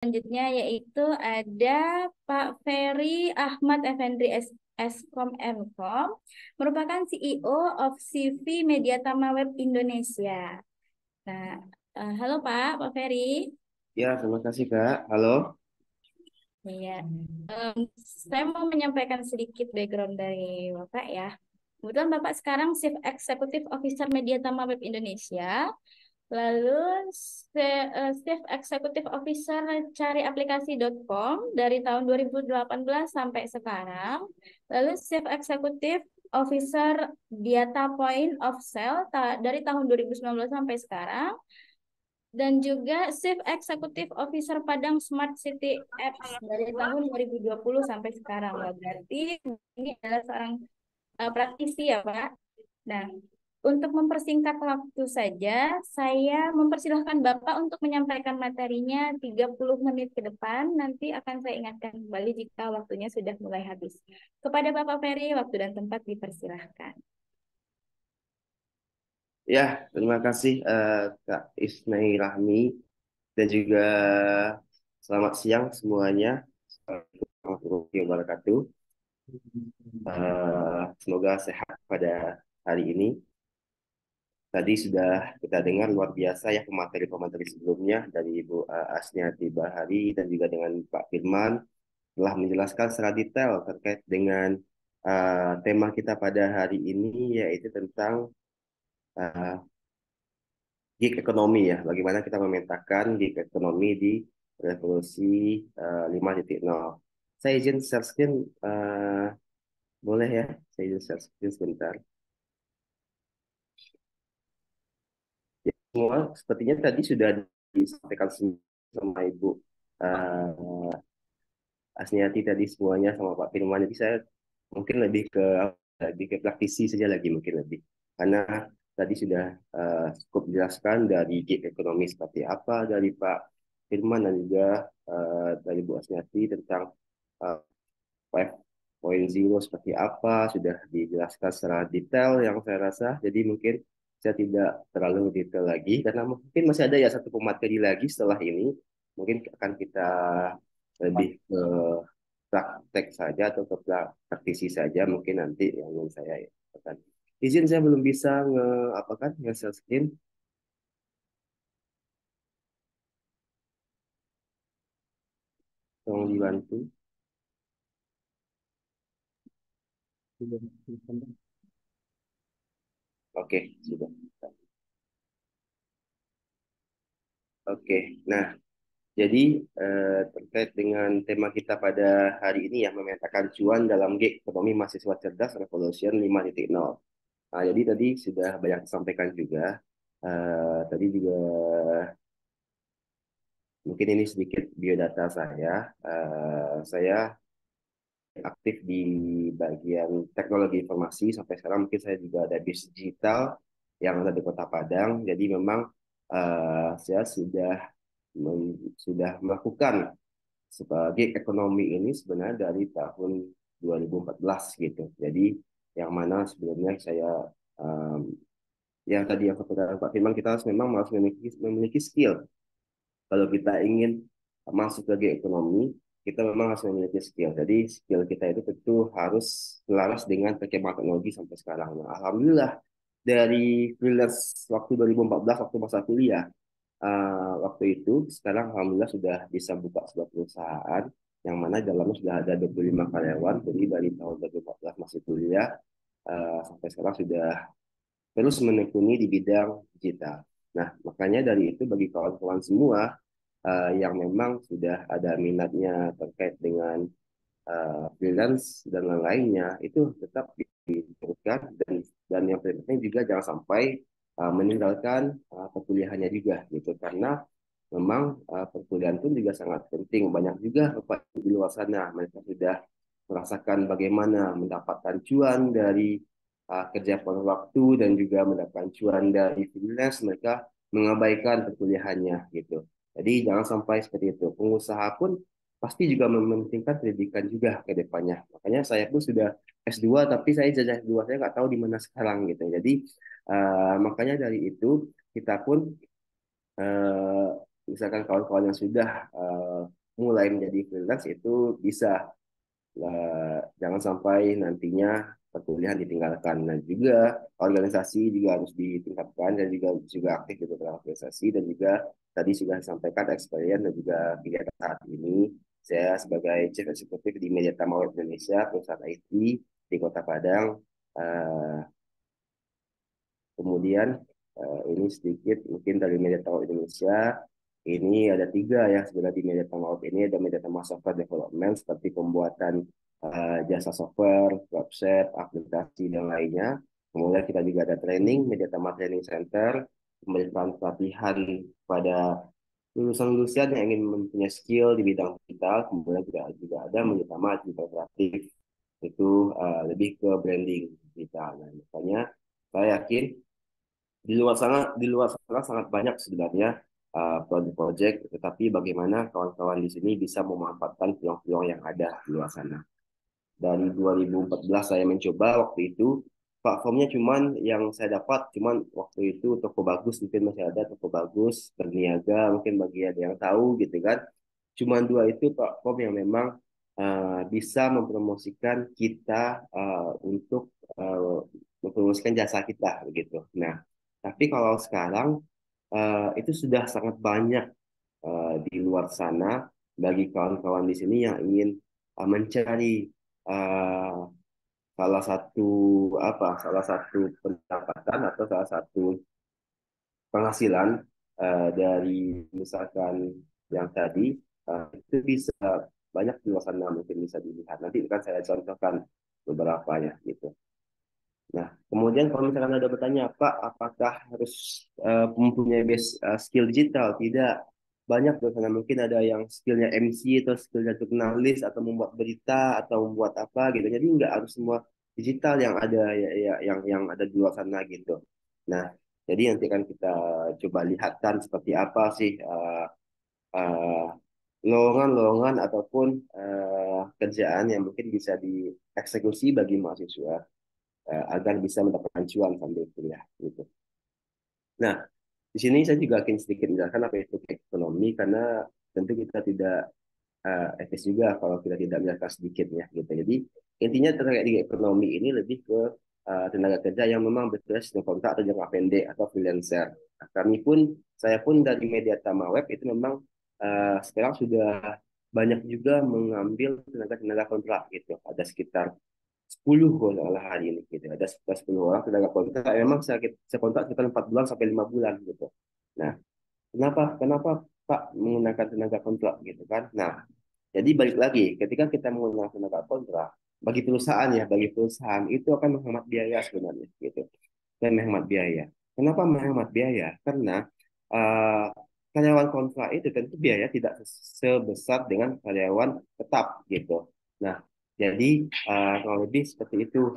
Selanjutnya yaitu ada Pak Ferry Ahmad Effendi Eskom Mkom, merupakan CEO of CV Mediatama Web Indonesia. Nah, halo Pak Ferry. Ya, terima kasih Kak. Halo. Iya, saya mau menyampaikan sedikit background dari Bapak ya. Kebetulan Bapak sekarang Chief Executive Officer Mediatama Web Indonesia. Lalu Chief Executive Officer cari aplikasi.com dari tahun 2018 sampai sekarang. Lalu Chief Executive Officer Data Point of Sale dari tahun 2019 sampai sekarang. Dan juga Chief Executive Officer Padang Smart City Apps dari tahun 2020 sampai sekarang. Wah, berarti ini adalah seorang praktisi ya, Pak. Nah, untuk mempersingkat waktu saja, saya mempersilahkan Bapak untuk menyampaikan materinya 30 menit ke depan. Nanti akan saya ingatkan kembali jika waktunya sudah mulai habis. Kepada Bapak Ferry, waktu dan tempat dipersilahkan. Ya, terima kasih Kak Isnai Rahmi dan juga selamat siang semuanya. Assalamualaikum warahmatullahi wabarakatuh. Semoga sehat pada hari ini. Tadi sudah kita dengar luar biasa ya pemateri-pemateri sebelumnya dari Ibu Asniati Bahari dan juga dengan Pak Firman telah menjelaskan secara detail terkait dengan tema kita pada hari ini yaitu tentang uh, gig ekonomi ya, bagaimana kita memetakan gig ekonomi di revolusi 5.0. Saya izin share screen, boleh ya? Saya izin share screen sebentar. Ya, semua sepertinya tadi sudah disampaikan sama Ibu uh, Asniati tadi semuanya sama Pak Firman. Jadi saya mungkin lebih ke praktisi saja lagi mungkin lebih. Karena tadi sudah cukup dijelaskan dari gig ekonomi seperti apa dari Pak Firman dan juga dari Bu Asniati tentang uh, 5.0 seperti apa sudah dijelaskan secara detail yang saya rasa. Jadi mungkin saya tidak terlalu detail lagi karena mungkin masih ada ya satu pemateri lagi setelah ini. Mungkin akan kita lebih ke praktek saja atau ke praktisi saja mungkin nanti yang ingin saya akan izin saya belum bisa apa kan nge-share screen. Tolong dibantu. Oke, sudah. Oke, nah jadi terkait dengan tema kita pada hari ini ya memetakan cuan dalam gig ekonomi mahasiswa cerdas revolution 5.0. Nah, jadi tadi sudah banyak disampaikan juga. Tadi juga mungkin ini sedikit biodata saya. Saya aktif di bagian teknologi informasi sampai sekarang mungkin saya juga ada bis digital yang ada di Kota Padang. Jadi memang saya sudah melakukan sebagai ekonomi ini sebenarnya dari tahun 2014 gitu. Jadi yang mana sebelumnya saya um, yang tadi yang katakan Pak Firman kita memang harus memiliki skill kalau kita ingin masuk ke ekonomi, kita memang harus memiliki skill. Jadi skill kita itu tentu harus selaras dengan perkembangan teknologi sampai sekarang. Nah, alhamdulillah dari freelance waktu 2014 waktu masa kuliah, waktu itu sekarang alhamdulillah sudah bisa buka sebuah perusahaan yang mana dalamnya sudah ada 25 karyawan. Jadi dari tahun 2014 masih kuliah sampai sekarang sudah terus menekuni di bidang digital. Nah, makanya dari itu bagi kawan-kawan semua yang memang sudah ada minatnya terkait dengan freelance dan lain-lainnya itu tetap diteruskan dan yang penting juga jangan sampai meninggalkan perkuliahannya juga gitu karena memang perkuliahan pun juga sangat penting banyak juga Bapak di luar sana mereka sudah merasakan bagaimana mendapatkan cuan dari kerja paruh waktu dan juga mendapatkan cuan dari freelance mereka mengabaikan perkuliahannya gitu. Jadi jangan sampai seperti itu. Pengusaha pun pasti juga mementingkan pendidikan juga ke depannya. Makanya saya pun sudah S2 tapi saya jajah S2 saya nggak tahu di mana sekarang gitu. Jadi makanya dari itu kita pun uh, misalkan kawan-kawan yang sudah mulai menjadi freelance itu bisa, jangan sampai nantinya perkuliahan ditinggalkan. Dan juga organisasi juga harus ditingkatkan dan juga aktif di beberapa organisasi, dan juga tadi sudah disampaikan experience dan juga kegiatan saat ini. Saya sebagai Chief Executive di Media Tama Web Indonesia, perusahaan IT di Kota Padang. Eh, Kemudian ini sedikit mungkin dari Media Tama Indonesia. Ini ada tiga ya sebenarnya di Media Tama Web ini. Ada Media Tama Software Development seperti pembuatan jasa software, website, aplikasi dan lainnya. Kemudian kita juga ada training, Media Tama Training Center, memberikan pelatihan pada lulusan-lulusan yang ingin mempunyai skill di bidang digital. Kemudian juga ada Media Tama Digital Kreatif, itu lebih ke branding digital. Nah, makanya saya yakin di luar sana sangat banyak sebenarnya proyek-proyek, tetapi bagaimana kawan-kawan di sini bisa memanfaatkan peluang-peluang yang ada di luar sana. Dari 2014 saya mencoba, waktu itu platformnya cuman yang saya dapat cuman waktu itu Toko Bagus, mungkin masih ada Toko Bagus, Berniaga, mungkin bagi ada yang tahu gitu kan. Cuman dua itu platform yang memang bisa mempromosikan kita untuk uh, mempromosikan jasa kita begitu. Nah, tapi kalau sekarang itu sudah sangat banyak di luar sana bagi kawan-kawan di sini yang ingin mencari uh, salah satu pendapatan atau salah satu penghasilan dari misalkan yang tadi, itu bisa banyak di luar sana mungkin bisa dilihat. Nanti kan saya contohkan beberapa ya gitu. Nah, kemudian kalau misalkan ada bertanya, Pak, apakah harus mempunyai base skill digital? Tidak. Banyak di sana mungkin ada yang skillnya MC atau skillnya jurnalis atau membuat berita atau membuat apa gitu. Jadi nggak harus semua digital yang ada yang ada di luar sana gitu. Nah, jadi nanti kan kita coba lihatkan seperti apa sih uh, lowongan-lowongan ataupun kerjaan yang mungkin bisa dieksekusi bagi mahasiswa agar bisa mendapatkan cuan sambil kuliah gitu. Nah, di sini saya juga akan sedikit menjelaskan apa itu ekonomi, karena tentu kita tidak etis juga kalau kita tidak menjelaskan sedikitnya gitu. Jadi intinya terkait dengan ekonomi ini lebih ke tenaga kerja yang memang bekerja dengan kontrak atau jangka pendek atau freelancer. Nah, saya pun dari Media Tama Web itu memang sekarang sudah banyak juga mengambil tenaga-tenaga kontrak gitu. Ada sekitar 10 kalau hari ini gitu. Ada sekitar 10 orang tenaga kontrak. Memang saya kontrak sekitar 4 bulan sampai 5 bulan gitu. Nah, kenapa Pak menggunakan tenaga kontrak gitu kan? Nah, jadi balik lagi, ketika kita menggunakan tenaga kontrak, bagi perusahaan itu akan menghemat biaya sebenarnya gitu. Dan menghemat biaya. Kenapa menghemat biaya? Karena uh, karyawan kontrak itu tentu biaya tidak sebesar dengan karyawan tetap gitu. Nah, jadi kalau lebih seperti itu.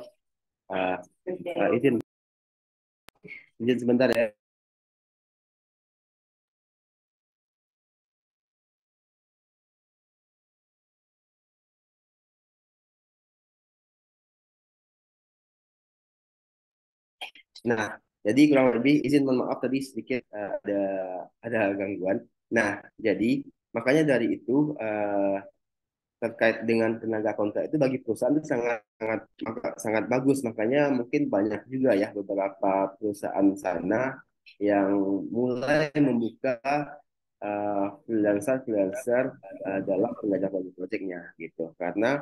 Uh, izin, izin sebentar ya. Nah, jadi kurang lebih izin mohon maaf tadi sedikit ada gangguan. Nah, jadi makanya dari itu terkait dengan tenaga kontrak itu bagi perusahaan itu sangat sangat sangat bagus. Makanya mungkin banyak juga ya beberapa perusahaan sana yang mulai membuka freelancer dalam pengajaran proyeknya gitu. Karena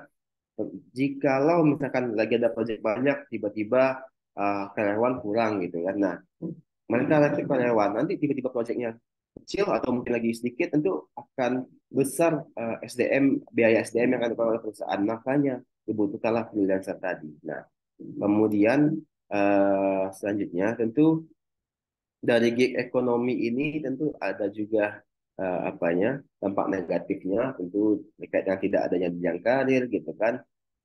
jikalau misalkan lagi ada proyek banyak, tiba-tiba karyawan kurang gitu kan. Nah, mereka rekrut karyawan, nanti tiba-tiba proyeknya kecil atau mungkin lagi sedikit, tentu akan besar biaya SDM yang akan dipakai oleh perusahaan. Makanya dibutuhkanlah freelancer tadi. Nah, kemudian selanjutnya tentu dari gig ekonomi ini tentu ada juga apanya dampak negatifnya, tentu terkait dengan tidak adanya jenjang karir gitu kan.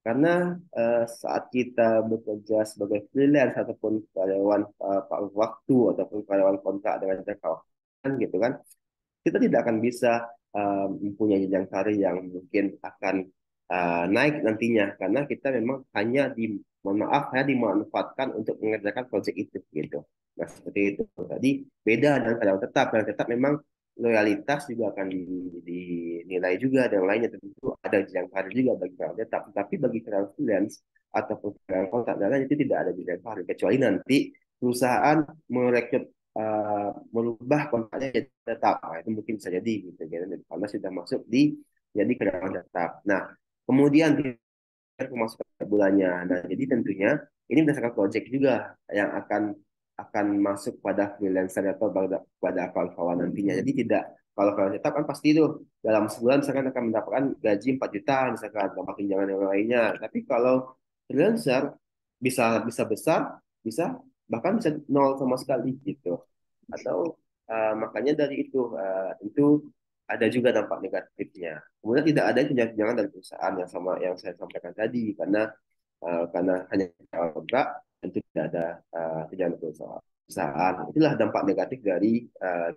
Karena saat kita bekerja sebagai freelance ataupun karyawan paruh waktu ataupun karyawan kontrak dengan jangka waktu gitu kan, kita tidak akan bisa mempunyai jenjang karir yang mungkin akan naik nantinya, karena kita memang mohon maaf, hanya dimanfaatkan untuk mengerjakan proyek itu gitu. Nah, seperti itu. Tadi beda dengan karyawan tetap. Karyawan tetap memang loyalitas juga akan dinilai juga dan lainnya. Tentu ada jenjang karir juga bagi karyawan tetap, tapi bagi karyawan freelance ataupun karyawan kontrak dalam itu tidak ada jenjang karir kecuali nanti perusahaan merekrut merubah kontraknya jadi tetap. Nah, itu mungkin bisa jadi gitu kan karena sudah masuk di jadi karyawan tetap. Nah, kemudian pemasukan per bulannya. Nah, jadi tentunya ini berdasarkan project juga yang akan masuk pada freelancer atau pada kawan-kawan nantinya. Jadi tidak kalau kalian tetap kan pasti itu dalam sebulan misalkan akan mendapatkan gaji 4 juta misalkan tanpa tunjangan yang lainnya. Tapi kalau freelancer bisa bisa besar, bisa bahkan bisa nol sama sekali gitu. Atau makanya dari itu ada juga dampak negatifnya. Kemudian tidak ada tunjangan dari perusahaan yang sama yang saya sampaikan tadi karena hanya kontrak tentu tidak ada tunjangan dari perusahaan. Itulah dampak negatif dari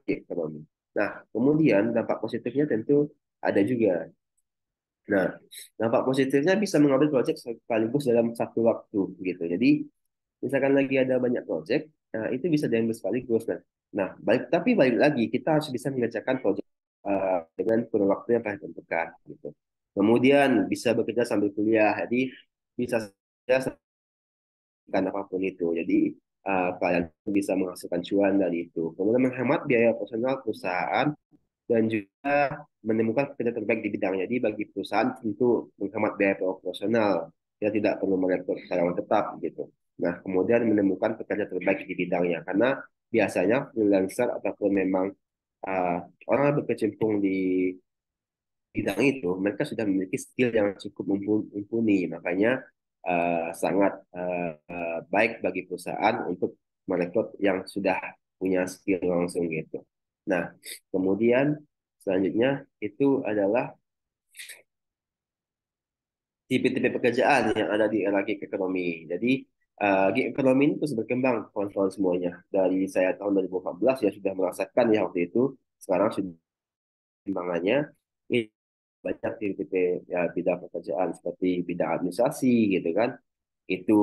ekonomi. Nah, kemudian dampak positifnya tentu ada juga. Nah, dampak positifnya bisa mengambil proyek sekaligus dalam satu waktu gitu. Jadi misalkan lagi ada banyak proyek, nah, itu bisa diambil sekaligus. Nah, balik lagi kita harus bisa mengerjakan proyek dengan kurun waktu yang telah ditentukan gitu. Kemudian bisa bekerja sambil kuliah, jadi bisa saja kan apapun itu. Jadi kalian bisa menghasilkan cuan dari itu. Kemudian menghemat biaya personal perusahaan dan juga menemukan pekerja terbaik di bidangnya. Jadi bagi perusahaan tentu menghemat biaya operasional, ya tidak perlu merekrut karyawan tetap gitu. Nah, kemudian menemukan pekerja terbaik di bidangnya karena biasanya freelancer ataupun memang uh, orang yang berkecimpung di bidang itu, mereka sudah memiliki skill yang cukup mumpuni. Makanya sangat baik bagi perusahaan untuk merekrut yang sudah punya skill langsung gitu. Nah, kemudian selanjutnya itu adalah tipe-tipe pekerjaan yang ada di era gig ekonomi. Jadi gig ekonomi ini terus berkembang kawan-kawan semuanya. Dari saya tahun 2014 ya sudah merasakan ya waktu itu. Sekarang sudah perkembangannya ini banyak tipe-tipe ya, bidang pekerjaan seperti bidang administrasi gitu kan. Itu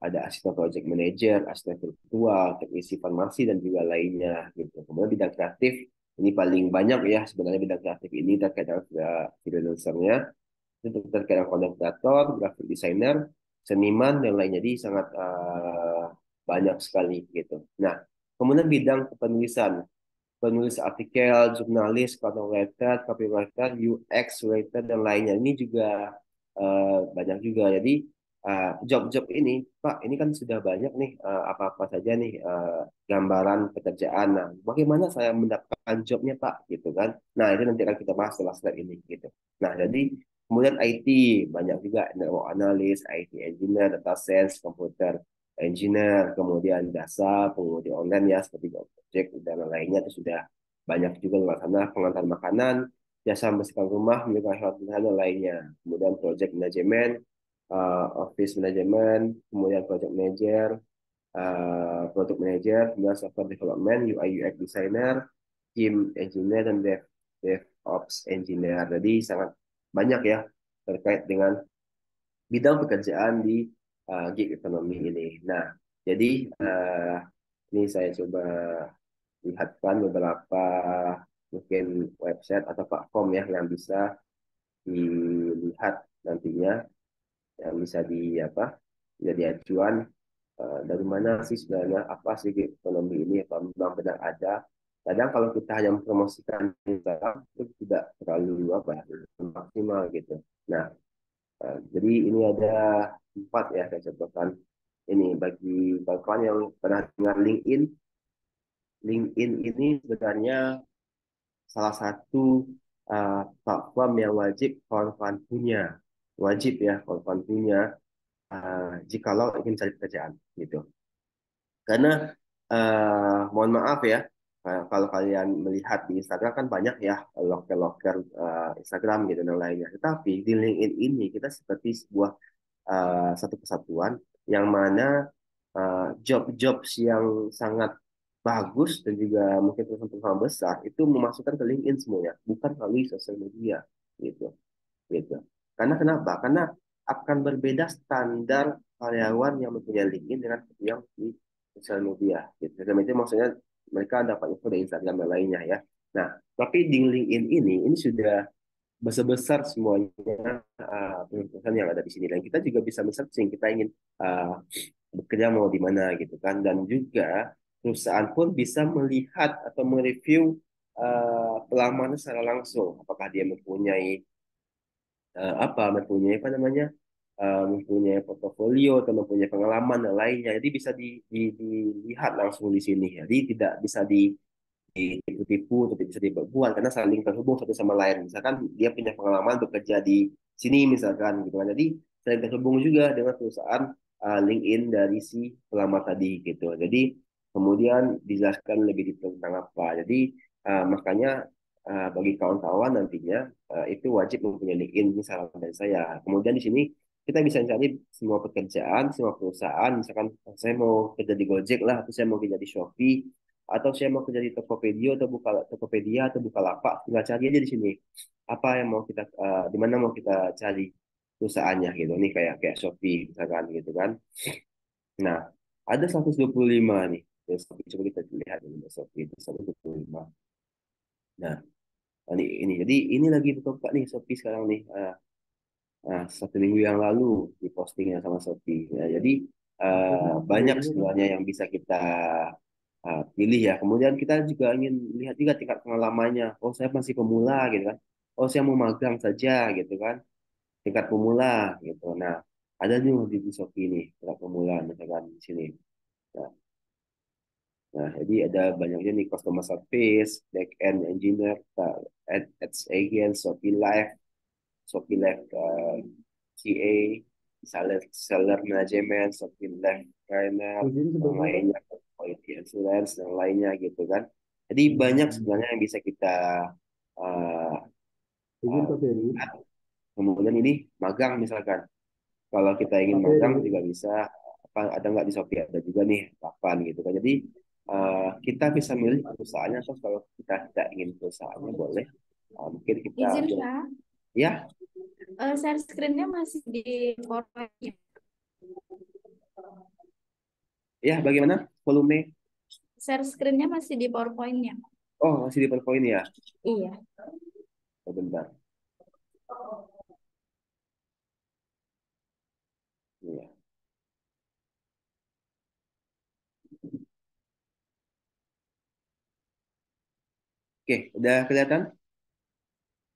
ada asisten project manager, asisten virtual, teknisi farmasi dan juga lainnya gitu. Kemudian bidang kreatif ini paling banyak ya sebenarnya bidang kreatif ini terkait dengan freelancernya itu terkait dengan konten kreator, graphic designer, seniman dan lainnya. Jadi sangat banyak sekali gitu. Nah, kemudian bidang kepenulisan, penulis artikel, jurnalis, content writer, copywriter, UX writer dan lainnya. Ini juga banyak juga. Jadi job-job ini, Pak, ini kan sudah banyak nih apa-apa saja nih gambaran pekerjaan. Nah, bagaimana saya mendapatkan jobnya, Pak? Gitu kan? Nah, itu nanti akan kita bahas setelah slide ini. Gitu. Nah, jadi kemudian IT banyak juga network analyst, IT engineer, data science, computer engineer, kemudian jasa, pengemudi online ya seperti Gojek dan lainnya itu sudah banyak juga luar sana pengantar makanan, jasa membersihkan rumah, memiliki hewan peliharaan dan lainnya. Kemudian project management, office management, kemudian project manager, product manager, kemudian software development, UI UX designer, team engineer dan DevOps engineer. Jadi sangat banyak ya terkait dengan bidang pekerjaan di gig ekonomi ini. Nah, jadi ini saya coba lihatkan beberapa mungkin website atau platform ya yang bisa dilihat nantinya yang bisa di apa jadi acuan dari mana sih sebenarnya apa sih gig ekonomi ini apa memang benar ada. Kadang kalau kita hanya mempromosikan Instagram itu tidak terlalu apa ya, maksimal gitu. Nah, jadi ini ada 4 ya saya contohkan. Ini bagi kawan yang pernah dengar LinkedIn. LinkedIn ini sebenarnya salah satu platform yang wajib kawan-kawan punya. Wajib ya kawan-kawan punya jikalau ingin cari pekerjaan gitu. Karena mohon maaf ya, kalau kalian melihat di Instagram kan banyak ya loker-loker Instagram gitu dan lainnya. Tetapi di LinkedIn ini kita seperti sebuah satu kesatuan yang mana job-job yang sangat bagus dan juga mungkin perusahaan-perusahaan besar itu memasukkan ke LinkedIn semuanya, bukan melalui sosial media gitu, gitu. Karena kenapa? Karena akan berbeda standar karyawan yang mempunyai LinkedIn dengan yang di sosial media. Gitu. Sosial media maksudnya mereka dapat info dari Instagram dan lainnya ya. Nah, tapi di LinkedIn ini sudah besar-besar semuanya perusahaan yang ada di sini, dan kita juga bisa men-searching kita ingin uh, bekerja mau di mana gitu kan, dan juga perusahaan pun bisa melihat atau mereview pelamaran secara langsung, apakah dia mempunyai apa namanya, mempunyai portofolio atau mempunyai pengalaman dan lainnya. Jadi bisa dilihat langsung di sini. Jadi tidak bisa ditipu atau tidak bisa dibuat karena saling terhubung satu sama lain. Misalkan dia punya pengalaman bekerja di sini misalkan gitu kan. Jadi saling terhubung juga dengan perusahaan LinkedIn dari si pelamar tadi gitu. Jadi kemudian dijelaskan lebih detail tentang apa. Jadi makanya bagi kawan-kawan nantinya itu wajib mempunyai LinkedIn, ini saran dari saya. Kemudian di sini kita bisa cari semua pekerjaan, semua perusahaan. Misalkan saya mau kerja di Gojek lah, atau saya mau kerja di Shopee, atau saya mau kerja di Tokopedia atau Bukalapak, tinggal cari aja di sini apa yang mau kita di mana mau kita cari perusahaannya gitu. Ini kayak kayak Shopee misalkan gitu kan. Nah, ada 125 nih. Ya, Shopee, coba kita lihat ini Shopee itu 125. Nah, ini jadi ini lagi buka nih Shopee sekarang nih. Satu minggu yang lalu di postingnya sama Shopee. Ya, jadi banyak sebenarnya yang bisa kita pilih ya. Kemudian kita juga ingin lihat juga tingkat pengalamannya. Oh, saya masih pemula gitu kan. Oh, saya mau magang saja gitu kan. Tingkat pemula gitu. Nah, ada nih di Shopee nih tingkat pemula misalkan di sini. Nah, jadi ada banyaknya nih customer service, back end engineer, ads agent, Shopee Live, Shopee Live QA, seller management, Shopee Live trainer, yang lainnya, quality assurance, dan lainnya gitu kan. Jadi banyak sebenarnya yang bisa kita uh, uh, kemudian ini magang misalkan. Kalau kita ingin magang juga bisa, apa ada nggak di Shopee, ada juga nih kapan gitu kan. Jadi kita bisa milih perusahaannya, atau kalau kita tidak ingin perusahaannya boleh mungkin kita Izin Kak, ya share screen-nya masih di PowerPoint. ya bagaimana volume. Share screen-nya masih di PowerPoint-nya. Oh, masih di PowerPoint ya. Iya. Oh, bentar. Iya. Oke, udah kelihatan.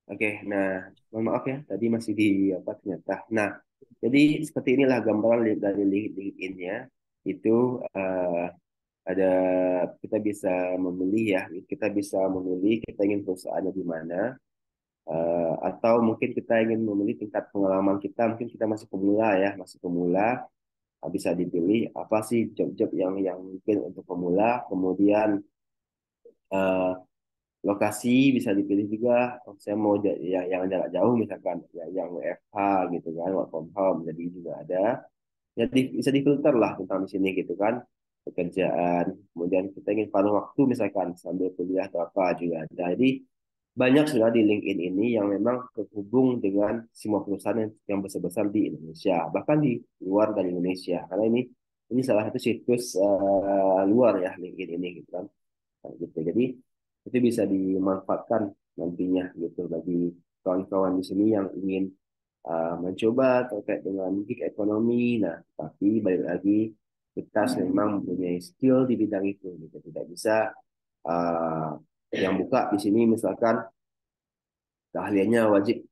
Oke, nah, mohon maaf ya, tadi masih di apa ternyata. Nah, jadi seperti inilah gambaran dari LinkedIn-nya. Itu eh, ada, kita bisa memilih ya, kita bisa memilih kita ingin perusahaannya di mana, atau mungkin kita ingin memilih tingkat pengalaman kita, mungkin kita masih pemula ya, masih pemula, bisa dipilih apa sih job-job yang mungkin untuk pemula, kemudian eh, lokasi bisa dipilih juga. Oh, saya mau yang jarak jauh misalkan ya, yang WFH gitu kan, work from home, jadi juga ada. Jadi bisa difilter lah tentang di sini gitu kan, pekerjaan. Kemudian kita ingin paruh waktu misalkan sambil kuliah atau apa juga ada. Jadi banyak sudah di LinkedIn ini yang memang terhubung dengan semua perusahaan yang besar-besar di Indonesia, bahkan di luar dari Indonesia, karena ini salah satu situs luar ya LinkedIn ini gitu kan. Nah, gitu. Jadi itu bisa dimanfaatkan nantinya gitu bagi kawan-kawan di sini yang ingin mencoba terkait dengan gig ekonomi. Nah, tapi balik lagi kita memang mempunyai skill di bidang itu. Gitu. Tidak bisa uh, yang buka di sini misalkan keahliannya wajib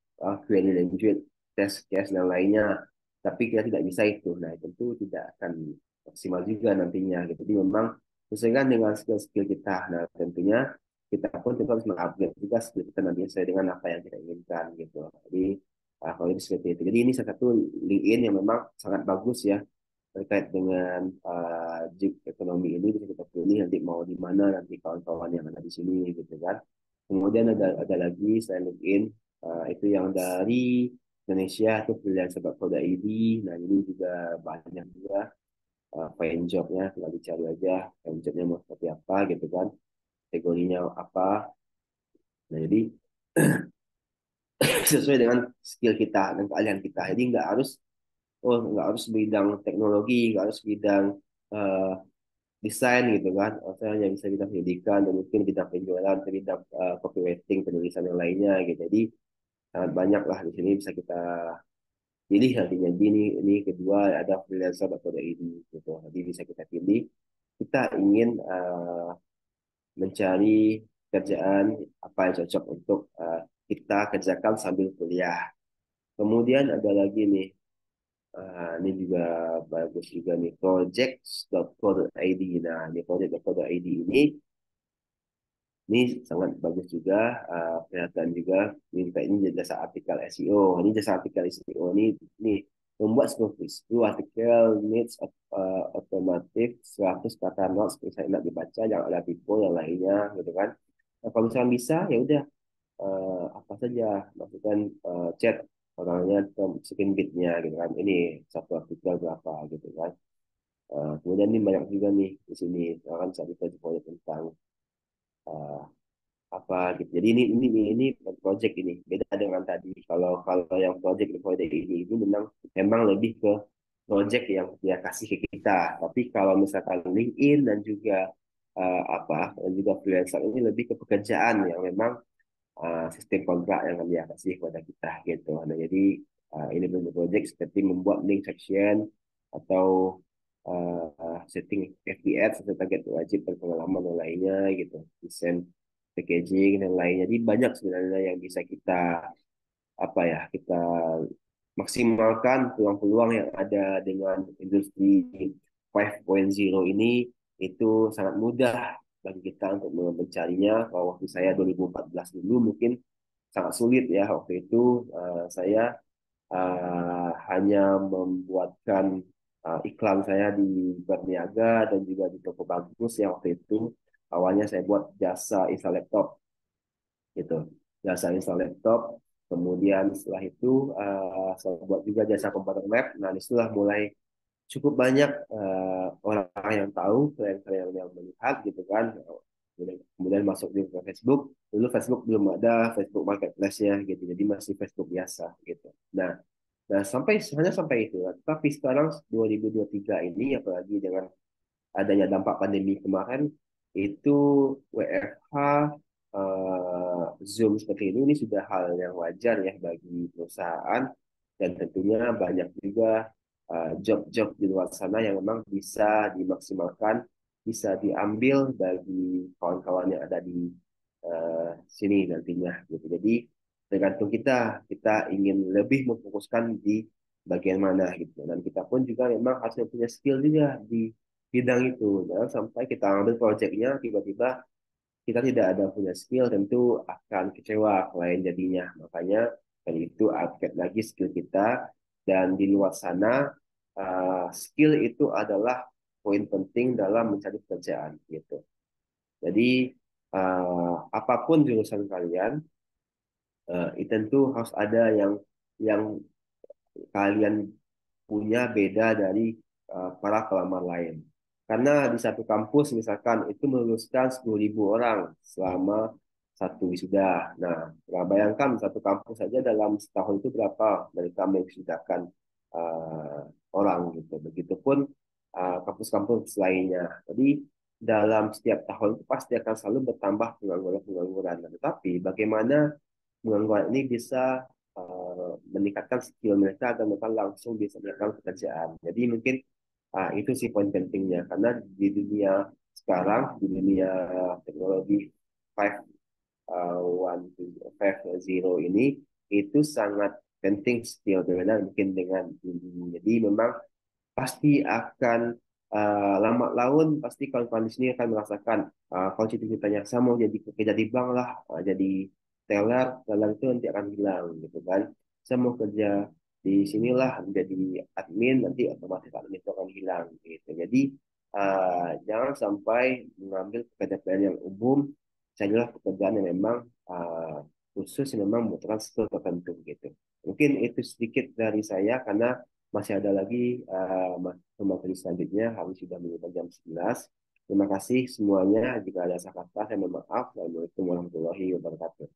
query language, test case dan lainnya. Tapi kita tidak bisa itu. Nah, tentu tidak akan maksimal juga nantinya. Gitu. Jadi memang sesuaikan dengan skill-skill kita. Nah, tentunya kita pun kita harus mengupgrade juga skill kita nanti sesuai dengan apa yang kita inginkan gitu. Jadi kalau itu seperti itu. Jadi ini salah satu LinkedIn yang memang sangat bagus ya terkait dengan gig ekonomi ini, bisa kita pilih nanti mau di mana nanti kawan-kawan yang ada di sini gitu kan. Kemudian ada lagi selain LinkedIn itu yang dari Indonesia itu freelancer.co.id. Nah ini juga banyak juga find jobnya, tinggal dicari aja find jobnya mau seperti apa gitu kan, kategorinya apa. Nah jadi sesuai dengan skill kita dan keahlian kita. Jadi nggak harus bidang teknologi, nggak harus bidang uh, desain gitu kan, saya hanya bisa bidang pendidikan dan mungkin bidang penjualan, bidang copywriting, penulisan yang lainnya gitu. Jadi sangat banyak lah di sini bisa kita pilih nantinya. Jadi ini kedua ada freelancer atau ini gitu. Jadi bisa kita pilih. Kita ingin mencari kerjaan apa yang cocok untuk kita kerjakan sambil kuliah. Kemudian ada lagi nih, ini juga bagus juga nih, projects.co.id. Nah, di project.co.id ini sangat bagus juga, kelihatan juga minta ini jasa artikel SEO. Ini jasa artikel SEO ini membuat sebuah artikel needs otomatis 100 kata notes bisa enak dibaca, yang ada tipe yang lainnya gitu kan. Nah, kalau misalnya bisa ya udah, apa saja masukkan chat orangnya atau masukin bitnya gitu kan. Ini satu artikel berapa gitu kan. Kemudian ini banyak juga nih di sini kan saya bisa tentang eh, apa gitu. Jadi ini project ini beda dengan tadi. Kalau kalau yang project ini memang lebih ke project yang dia kasih ke kita. Tapi kalau misalkan LinkedIn dan juga dan juga freelancer ini lebih ke pekerjaan yang memang sistem kontrak yang dia kasih kepada kita gitu. Nah, jadi ini bentuk project seperti membuat link section atau setting FBS atau target wajib dan pengalaman yang lainnya gitu, desain packaging dan lainnya. Jadi banyak sebenarnya yang bisa kita kita maksimalkan peluang-peluang yang ada dengan industri 5.0 ini. Itu sangat mudah bagi kita untuk mencarinya. Kalau waktu saya 2014 dulu mungkin sangat sulit ya waktu itu. Saya hanya membuatkan iklan saya di Berniaga dan juga di Toko Bagus yang waktu itu awalnya saya buat jasa install laptop gitu, jasa install laptop. Kemudian setelah itu saya buat juga jasa komputer lab. Nah, disitulah mulai cukup banyak orang yang tahu, klien-klien yang melihat gitu kan. Kemudian masuk di Facebook. Dulu Facebook belum ada Facebook Marketplace-nya gitu, jadi masih Facebook biasa gitu. Nah, sampai itu. Tapi sekarang 2023 ini, apalagi dengan adanya dampak pandemi kemarin, itu WFH, Zoom seperti ini sudah hal yang wajar ya bagi perusahaan, dan tentunya banyak juga job-job di luar sana yang memang bisa dimaksimalkan, bisa diambil bagi kawan-kawan yang ada di sini nantinya gitu. Jadi tergantung kita ingin lebih memfokuskan di bagian mana gitu. Dan kita pun juga memang harus punya skill juga di bidang itu. Jangan sampai kita ambil proyeknya tiba-tiba kita tidak ada punya skill, tentu akan kecewa klien jadinya. Makanya dari itu upgrade lagi skill kita, dan di luar sana skill itu adalah poin penting dalam mencari pekerjaan gitu. Jadi apapun jurusan kalian, tentu harus ada yang kalian punya beda dari para pelamar lain. Karena di satu kampus misalkan itu meluluskan 10.000 orang selama satu wisuda. Nah, bayangkan satu kampus saja dalam setahun itu berapa mereka mewisudakan uh, orang gitu. Begitupun kampus-kampus lainnya. Jadi dalam setiap tahun itu pasti akan selalu bertambah pengangguran-pengangguran. Tetapi bagaimana pengangguran ini bisa meningkatkan skill mereka agar mereka langsung bisa melakukan pekerjaan. Jadi mungkin itu sih poin pentingnya, karena di dunia sekarang, di dunia teknologi 5.0 ini itu sangat penting skill, berbeda mungkin dengan dulu. Jadi memang pasti akan lambat laun pasti kawan-kawan di sini akan merasakan kalau cita-citanya saya mau jadi kerja di bank lah, jadi teller itu nanti akan hilang gitu kan. Saya mau kerja di sinilah menjadi admin, nanti otomatis admin itu akan hilang gitu. Jadi jangan sampai mengambil pekerjaan yang umum, carilah pekerjaan yang memang khusus, yang memang membutuhkan skill tertentu gitu. Mungkin itu sedikit dari saya, karena masih ada lagi materi selanjutnya, harus sudah menunjukkan jam 11. Terima kasih semuanya. Jika ada salah kata, saya mohon maaf. Wassalamualaikum warahmatullahi wabarakatuh.